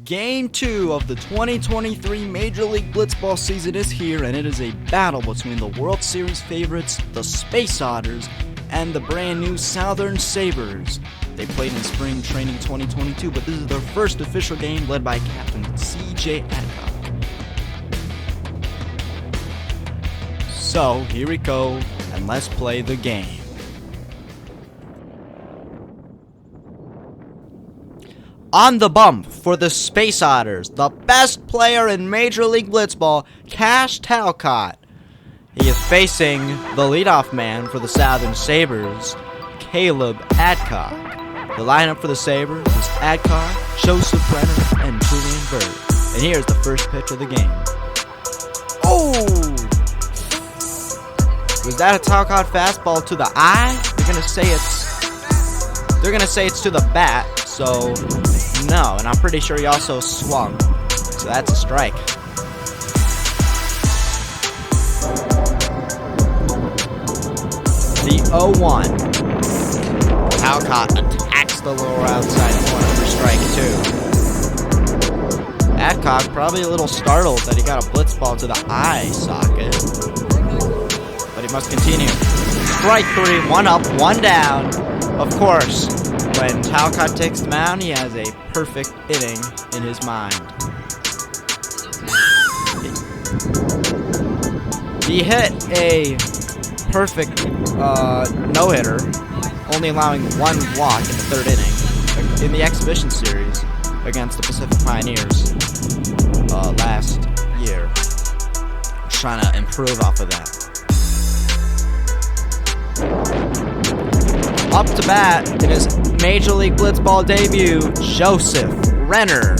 Game 2 of the 2023 Major League Blitzball season is here, and it is a battle between the World Series favorites, the Space Otters, and the brand new Southern Sabers. They played in spring training 2022, but this is their first official game led by Captain CJ Adcock. So, here we go, and let's play the game. On the bump for the Space Otters, the best player in Major League Blitzball, Casch Talcott. He is facing the leadoff man for the Southern Sabers, Caleb Adcock. The lineup for the Sabers is Adcock, Joseph Brenner, and Julian Bird. And here's the first pitch of the game. Oh! Was that a Talcott fastball to the eye? They're gonna say it's to the bat, so no, and I'm pretty sure he also swung. So that's a strike. The 0-1. Talcott attacks the lower outside corner for strike 2. Adcock probably a little startled that he got a blitzball to the eye socket. But he must continue. Strike 3, 1 up, 1 down. Of course, when Talcott takes the mound, he has a perfect inning in his mind. He hit a perfect no-hitter, only allowing 1 walk in the 3rd inning in the exhibition series against the Pacific Pioneers last year. Trying to improve off of that. Up to bat in his Major League Blitzball debut, Joseph Brenner.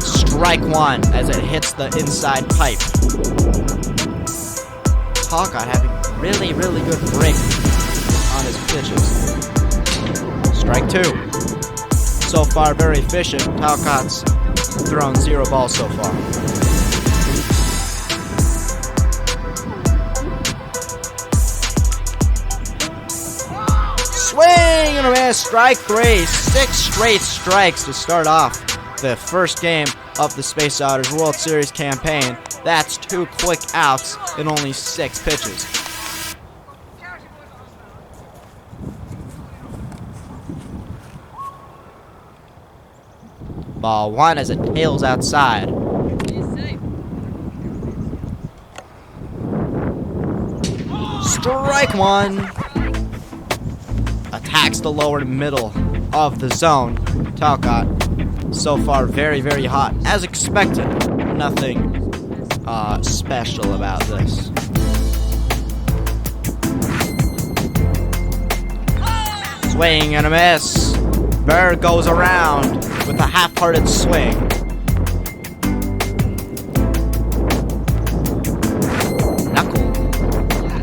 Strike 1 as it hits the inside pipe. Talcott having really good break on his pitches. Strike 2. So far, very efficient. Talcott's thrown 0 balls so far. Swing and a miss, strike 3. 6 straight strikes to start off the first game of the Space Otters World Series campaign. That's 2 quick outs in only 6 pitches. Ball 1 as it tails outside. Strike 1. Attacks the lower middle of the zone. Talcott, so far very hot, as expected. Nothing special about this. Swing and a miss. Bird goes around with a half-hearted swing. Knuckle.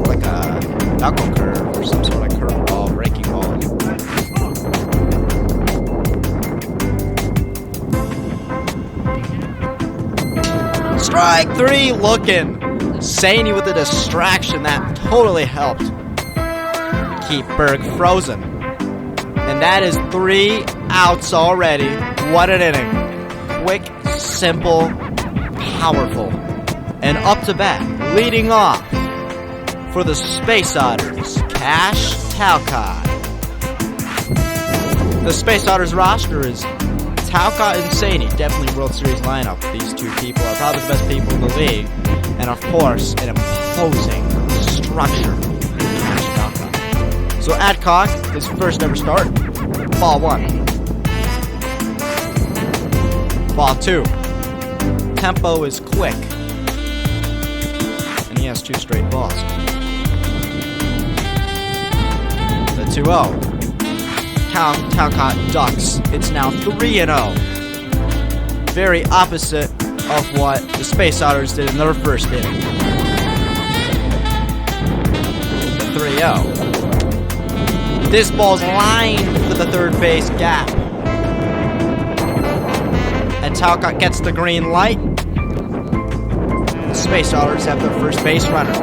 Like a knuckle curve or some sort of curveball, breaking ball. Strike 3 looking. Saintey with a distraction that totally helped keep Berg frozen. And that is 3 outs already. What an inning. Quick, simple, powerful. And up to bat, leading off for the Space Otters, Casch Talcott. The Space Otters roster is Talcott and Saintey, definitely World Series lineup. These 2 people are probably the best people in the league. And of course, an imposing structure. Casch Talcott. So Adcock, his first ever start, ball 1. Ball 2. Tempo is quick. And he has 2 straight balls. The 2-0. Talcott ducks. It's now 3-0. Very opposite of what the Space Otters did in their first inning. The 3-0. This ball's lined for the third base gap. And Talcott gets the green light. The Space Otters have their first base runner.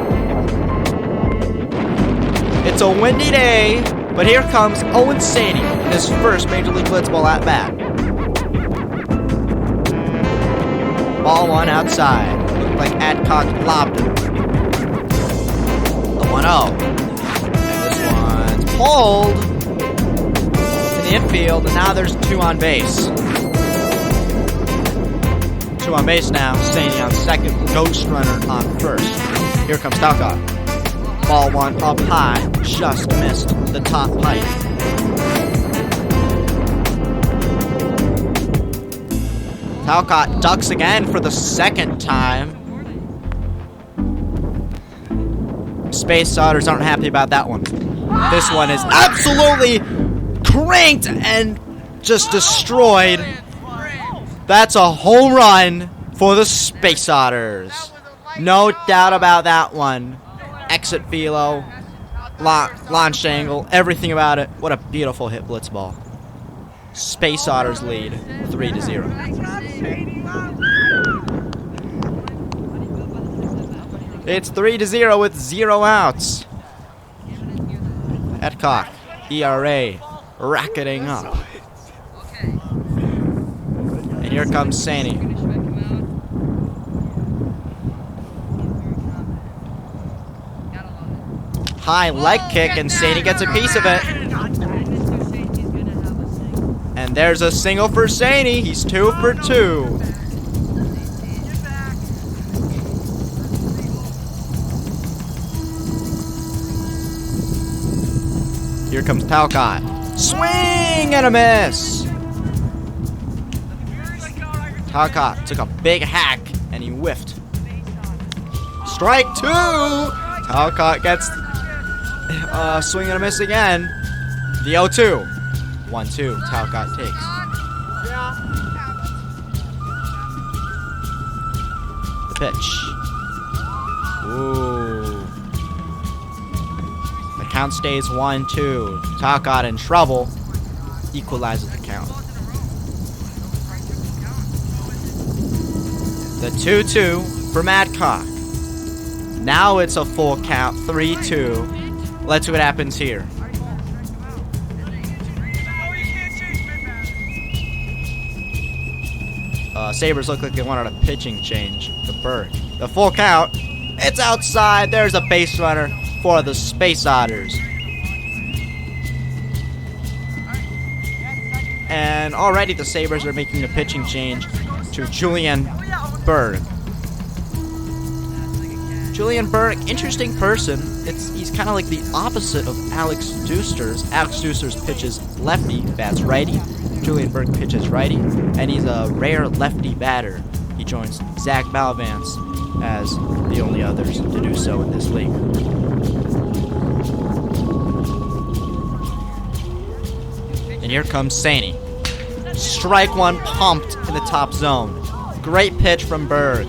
It's a windy day But here comes Owen Saintey in his first Major League Blitzball at bat. Ball one outside. Looked like Adcock lobbed it. The 1-0. And this one's pulled to the infield, and now there's 2 on base. 2 on base now. Saintey on second. Ghost runner on first. Here comes Talcott. Ball one up high. Just missed the top pipe. Talcott ducks again for the second time. Space Otters aren't happy about that one. This one is absolutely cranked and just destroyed. That's a home run for the Space Otters. No doubt about that one. Exit velo, launch angle, everything about it. What a beautiful hit blitzball. Space Otters lead 3-0. It's 3-0 with 0 outs. Adcock, ERA, racketing up. And here comes Saintey. High leg kick, and Saintey gets a piece of it. And there's a single for Saintey. He's 2 for 2. Here comes Talcott. Swing and a miss. Talcott took a big hack and he whiffed. Strike 2. Talcott gets swing and a miss again. The 0-2. 1-2. Talcott takes. The pitch. Ooh. The count stays 1-2. Talcott in trouble. Equalizes the count. The 2-2 from Adcock. Now it's a full count. 3-2. Let's see what happens here. Sabres look like they wanted a pitching change to Burke. The full count. It's outside. There's a base runner for the Space Otters. And already the Sabres are making a pitching change to Julian Berg. Julian Berg, interesting person. He's kind of like the opposite of Alex Dusters. Alex Dusters pitches lefty, bats righty. Julian Berg pitches righty, and he's a rare lefty batter. He joins Zach Balvance as the only others to do so in this league. And here comes Saintey. Strike 1 pumped in the top zone. Great pitch from Berg.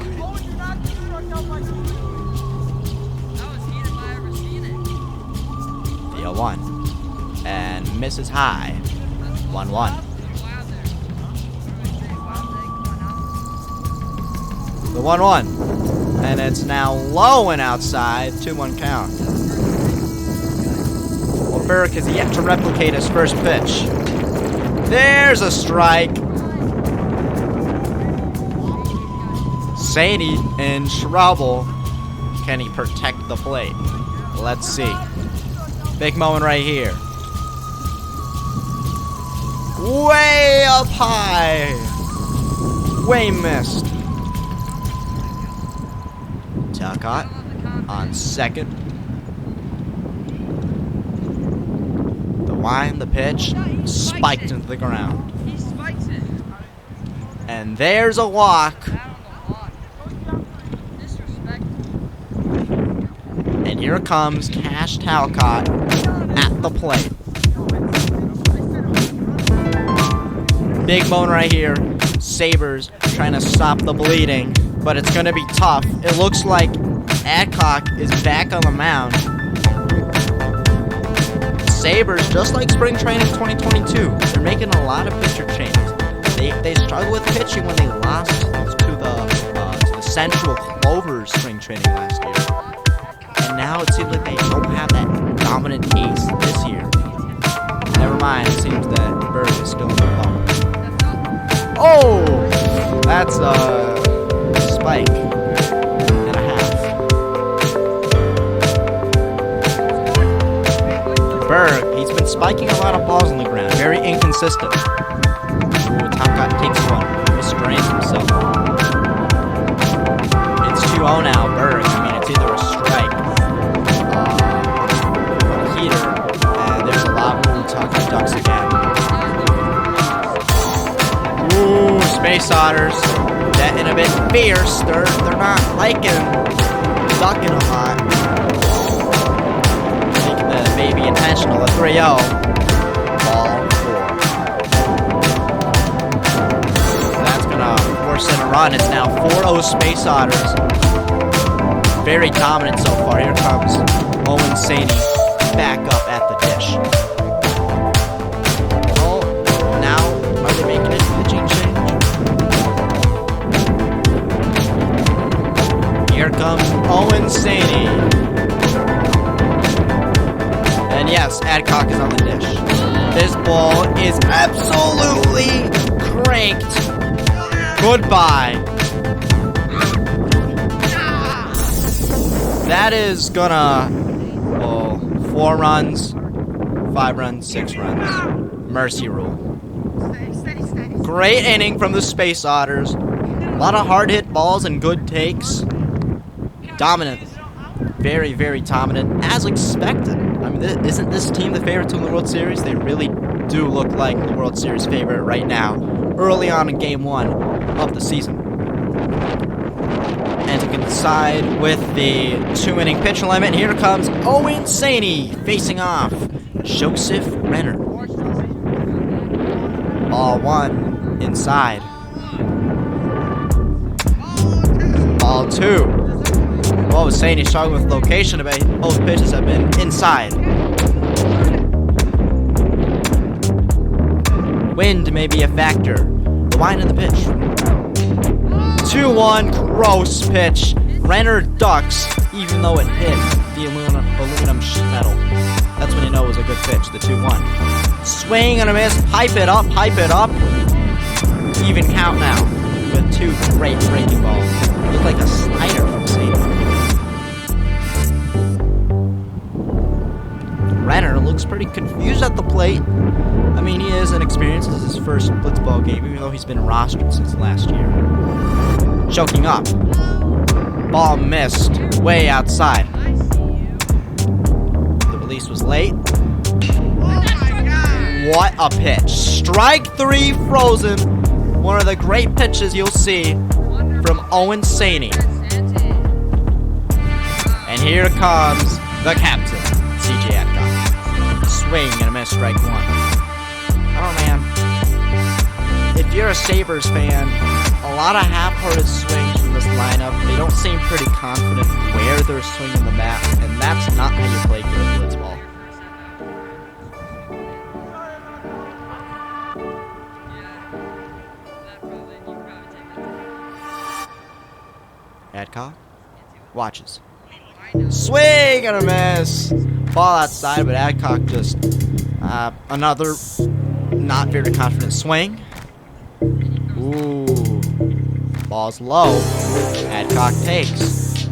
The 0-1. And misses high. 1-1. The 1-1. And it's now low and outside. 2-1 count. Well, Berg has yet to replicate his first pitch. There's a strike. Saintey in trouble. Can he protect the plate? Let's see. Big moment right here. Way up high. Way missed. Talcott on second. The line, the pitch, spiked into the ground. And there's a walk. And here comes Casch Talcott at the plate. Big moment right here. Sabres trying to stop the bleeding, but it's going to be tough. It looks like Adcock is back on the mound. Sabres, just like spring training 2022, they're making a lot of pitcher changes. They struggled with pitching when they lost to the Central Clovers spring training last year. And now it seems like they don't have that dominant ace this year. Never mind, it seems that Berg is still in the bump. Oh! That's a spike and a half. Berg, he's been spiking a lot of balls on the ground. Very inconsistent. Ooh, Talcott takes one. Restrains himself. It's 2-0 now, Berg. I mean, it's either a strike or a heater. And there's a lot more Talcott ducks again. Ooh, Space Otters. Getting a bit fierce. They're not liking ducking a lot. Thinking that it may be intentional. A 3-0. Ball 4. That's gonna force in a run. It's now 4-0 Space Otters. Very dominant so far. Here comes Owen Saintey back up at the dish. Oh, now are they making it pitching change? Here comes Owen Saintey. And yes, Adcock is on the dish. This ball is absolutely cranked. Goodbye. That is gonna, 4 runs, 5 runs, 6 runs. Mercy rule. Great inning from the Space Otters. A lot of hard hit balls and good takes. Dominant. Very, very dominant, as expected. I mean, isn't this team the favorite to win the World Series? They really do look like the World Series favorite right now, early on in Game 1 of the season. And to coincide with the 2-inning pitch limit, here comes Owen Saintey facing off Joseph Renner. Ball 1 inside. Ball 2. Oh, Saintey struggling with location, but both pitches have been inside. Wind may be a factor. The wind in the pitch. 2-1, gross pitch. Renner ducks, even though it hit the aluminum sheet metal. That's when you know it was a good pitch, the 2-1. Swing and a miss, pipe it up. Even count now with 2 great breaking balls. Looked like a slider from Saintey. Renner looks pretty confused at the plate. I mean, he is inexperienced. This is his first Blitzball game, even though he's been rostered since last year. Choking up. Ball missed. Way outside. The release was late. What a pitch. Strike 3 frozen. One of the great pitches you'll see from Owen Saintey. And here comes the captain, CJ Adcock. Swing and a miss, strike 1. Oh man, if you're a Sabres fan, a lot of half-hearted swings from this lineup. They don't seem pretty confident where they're swinging the bat, and that's not how you play good blitzball. Adcock watches. Swing and a miss. Ball outside, but Adcock just another not very confident swing. Ooh. Ball's low. Adcock takes.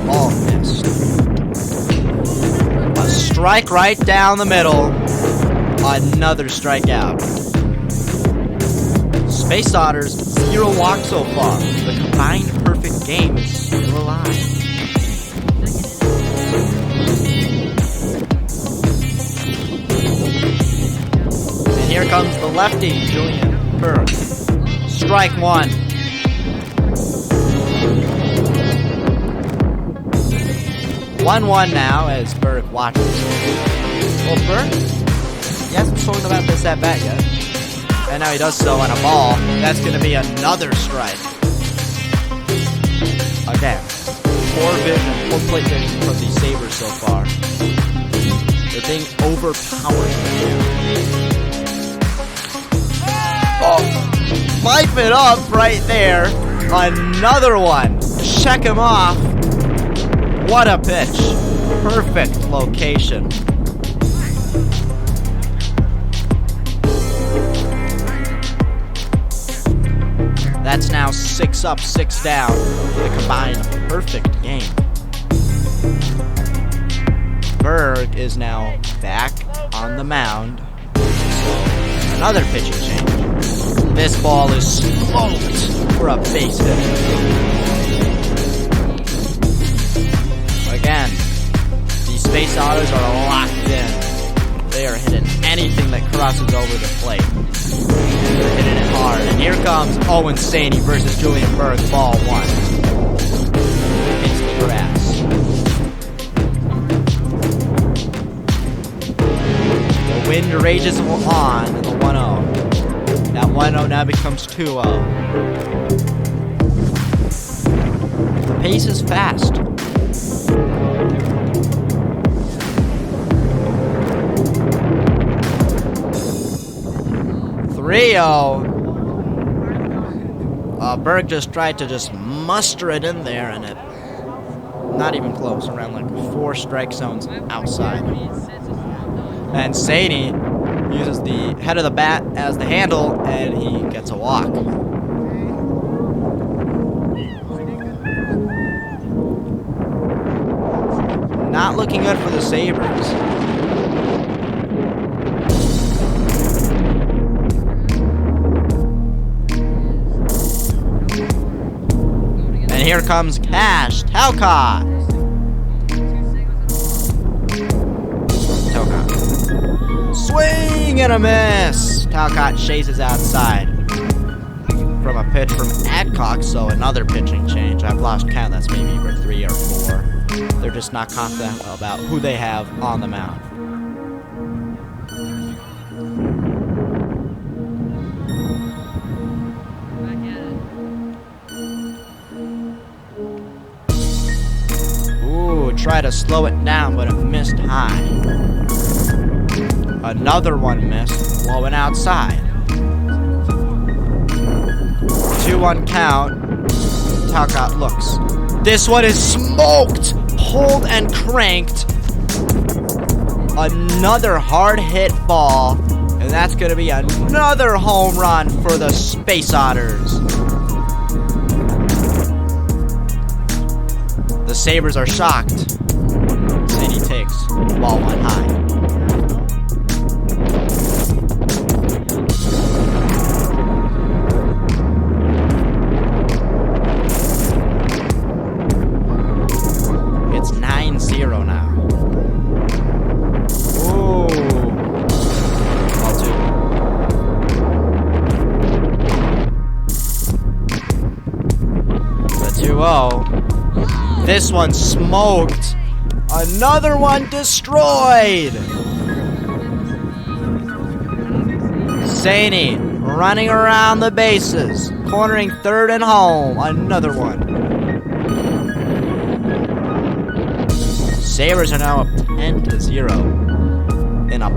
Ball missed. A strike right down the middle. Another strikeout. Space Otters, 0 walks so far. The combined perfect game is still alive. And here comes the lefty, Julian Berg. Strike 1. One now as Berg watches. Well, Berg, he hasn't swung about this at bat yet. And now he does so on a ball. That's going to be another strike. Again, poor plate vision from these Sabres so far. They're being overpowered. Oh, pipe it up right there. Another one. Check him off. What a pitch. Perfect location. That's now 6 up, 6 down. The combined perfect game. Berg is now back on the mound. Another pitching change. This ball is smoked for a base hit. Again, these Space Otters are locked in. They are hitting anything that crosses over the plate. They're hitting it hard. And here comes Owen Saintey versus Julian Berg. Ball 1. Hits the grass. The wind rages on in the 1-0. That 1-0 now becomes 2-0. The pace is fast. Berg just tried to muster it in there, and it not even close, around like 4 strike zones outside. And Saintey uses the head of the bat as the handle, and he gets a walk. Not looking good for the Sabers. And here comes Casch Talcott. Swing and a miss. Talcott chases outside from a pitch from Adcock, so another pitching change. I've lost count. That's maybe either 3 or 4. They're just not confident about who they have on the mound. Ooh, try to slow it down, but it missed high. Another one missed, blowing outside. 2-1 count. Talcott looks. This one is smoked, pulled and cranked. Another hard hit ball, and that's going to be another home run for the Space Otters. The Sabers are shocked. Saintey takes ball 1 high. It's 9-0 now. Ooh. Ball 2. The 2-0. This one smoked. Another one destroyed. Saintey running around the bases, cornering third and home. Another one. Sabres are now up 10-0 in a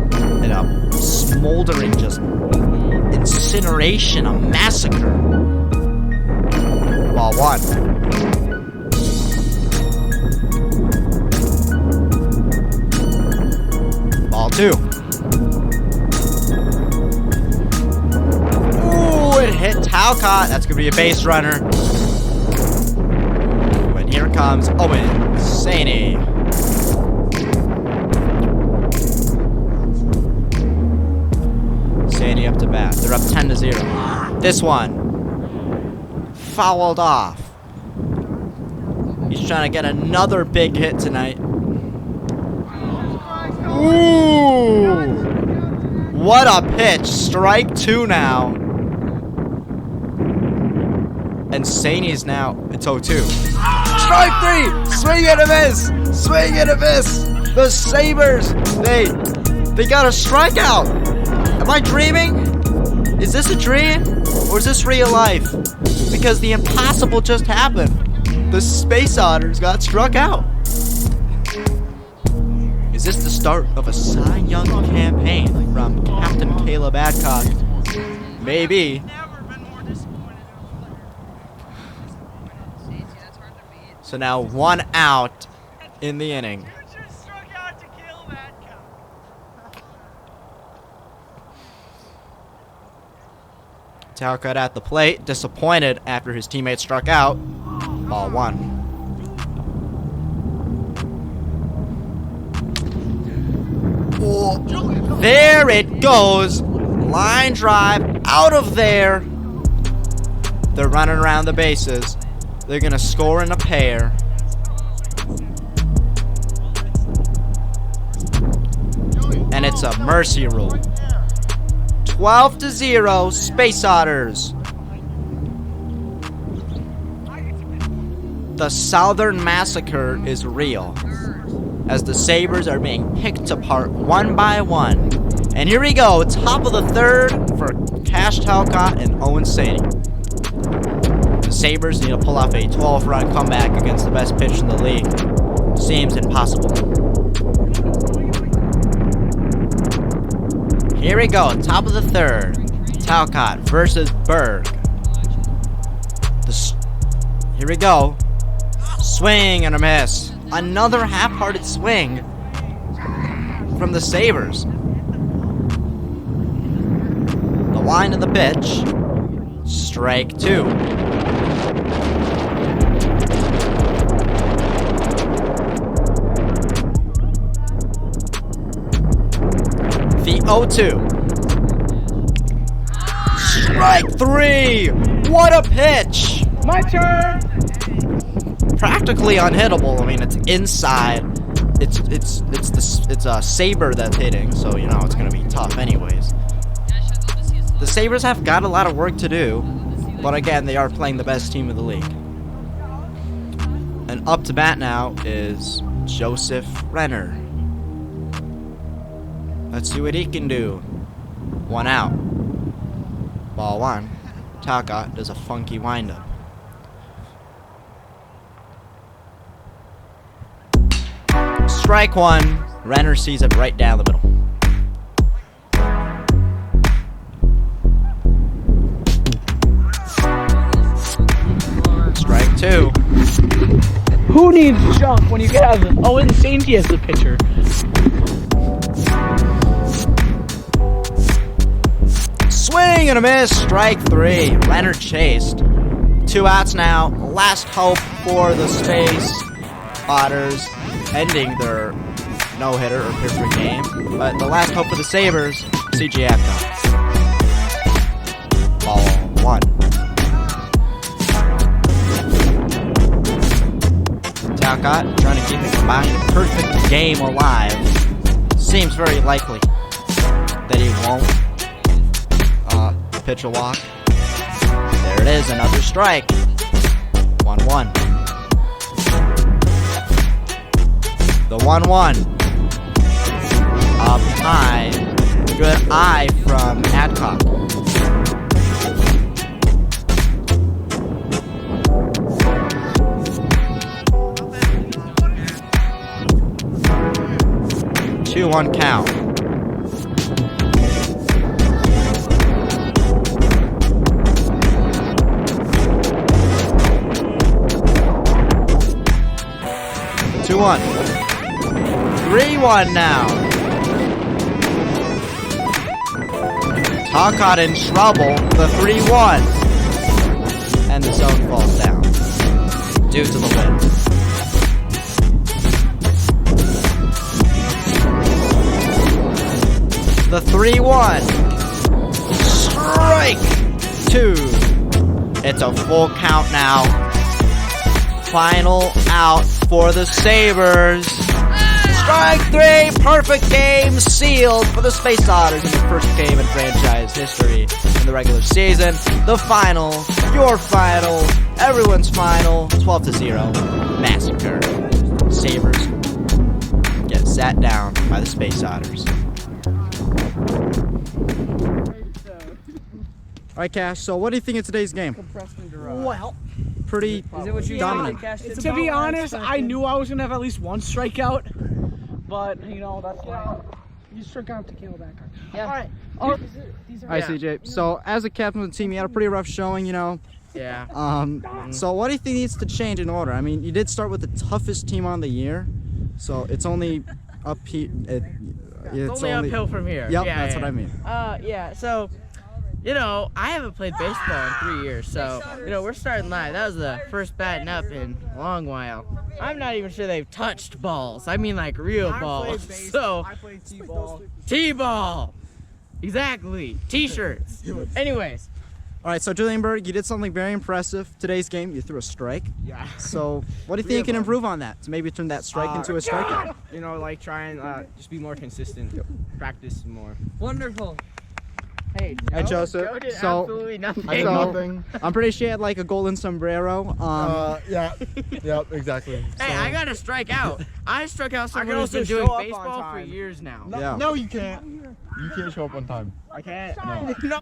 smoldering just incineration, a massacre. Ball 1. Ball 2. Ooh, it hit Talcott. That's going to be a base runner. And here comes Owen Saintey. Saintey up to bat. They're up 10-0. This one fouled off. He's trying to get another big hit tonight. Ooh! What a pitch. Strike 2 now. And Saintey's now, it's 0-2. Strike 3! Swing and a miss! Swing and a miss! The Sabres, they got a strikeout! Am I dreaming? Is this a dream? Or is this real life? Because the impossible just happened. The Space Otters got struck out. Is this the start of a Cy Young campaign from Captain Caleb Adcock? Maybe. So now 1 out in the inning. Talcott at the plate, disappointed after his teammate struck out. Ball 1. Oh, there it goes. Line drive out of there. They're running around the bases. They're going to score in a pair. And it's a mercy rule. 12-0, Space Otters. The Southern Massacre is real, as the Sabres are being picked apart one by one. And here we go, top of the 3rd for Casch Talcott and Owen Saintey. The Sabres need to pull off a 12-run comeback against the best pitcher in the league. Seems impossible. Here we go, top of the 3rd. Talcott versus Berg. Here we go. Swing and a miss. Another half-hearted swing from the Sabres. The line of the pitch. Strike 2. The 0-2. Strike 3. What a pitch. My turn. Practically unhittable. I mean, it's inside. It's a Saber that's hitting, so you know it's gonna be tough anyways. The Sabres have got a lot of work to do, but again, they are playing the best team of the league. And up to bat now is Joseph Renner. Let's see what he can do. 1 out. Ball 1. Talcott does a funky windup. Strike 1. Renner sees it right down the middle. Strike 2. Who needs jump when you have Owen Saintey as the pitcher? Swing and a miss. Strike 3. Renner chased. 2 outs now. Last hope for the Space Otters, ending their no-hitter or perfect game. But the last hope for the Sabres, CJ Adcock. Ball 1. Talcott trying to keep the combined perfect game alive. Seems very likely that he won't pitch a walk. There it is, another strike. 1-1. The 1-1. Up high. Good eye from Adcock. Two 1 count. Two 1. 3-1 now. Talcott in trouble. The 3-1. And the zone falls down due to the wind. The 3-1. Strike 2. It's a full count now. Final out for the Sabres. Strike 3, perfect game sealed for the Space Otters in the first game in franchise history in the regular season. The final, your final, everyone's final, 12-0 massacre. Sabres get sat down by the Space Otters. All right, Cash. So, what do you think of today's game? Well, pretty dominant. to be honest, I knew I was gonna have at least one strikeout, but you know that's You struck out to Caleb Adcock. Yeah. All right. These are All right, CJ. So as a captain of the team, you had a pretty rough showing, you know. Yeah. So what do you think needs to change in order? I mean, you did start with the toughest team on the year, so it's only up here. It's only uphill from here. Yep, yeah, that's yeah. what I mean. Yeah. So, you know, I haven't played baseball in 3 years, so you know we're starting live. That was the first batting up in a long while. I'm not even sure they've touched balls. I mean, like real balls. So, I played T-ball. T-ball. Exactly. T-shirts. Anyways. All right, so Julian Berg, you did something very impressive today's game. You threw a strike. Yeah. So what do you think you can improve on that to maybe turn that strike into a strikeout? You know, like try and just be more consistent. Practice more. Wonderful. Hey, Hi, Joseph. Joe did So- absolutely nothing. I did nothing. I'm pretty sure you had like a golden sombrero. Yeah. Yep. Exactly. Hey, I got to strike out. I struck out someone who's also been doing show up on baseball for time. years now. No, Yeah. no, you can't. You can't show up on time. I can't. No.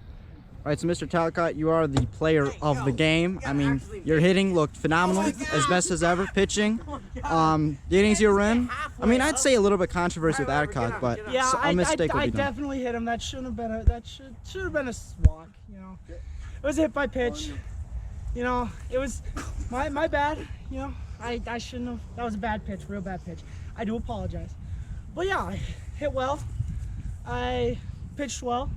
All right, so Mr. Talcott, you are the player of the game. I mean, your hitting looked phenomenal, as best as ever. Pitching, the innings you were in. I mean, I'd say a little bit controversy with Adcock, but Yeah, a mistake I would be done. definitely hit him. That shouldn't have been a should have been a walk. You know, it was a hit by pitch. You know, it was my bad. You know, I shouldn't have. That was a bad pitch, real bad pitch. I do apologize. But yeah, I hit well. I pitched well.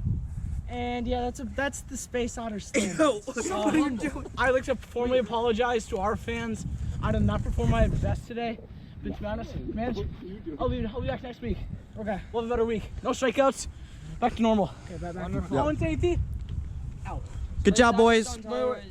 And yeah, that's the Space Otters thing. What are you doing? I like to formally apologize to our fans. I did not perform my best today. But to be honest, man, I'll be back next week. Okay, we'll have a better week. No strikeouts. Back to normal. Okay, back. Yep. Owen Saintey, out. Good job, boys. Wait.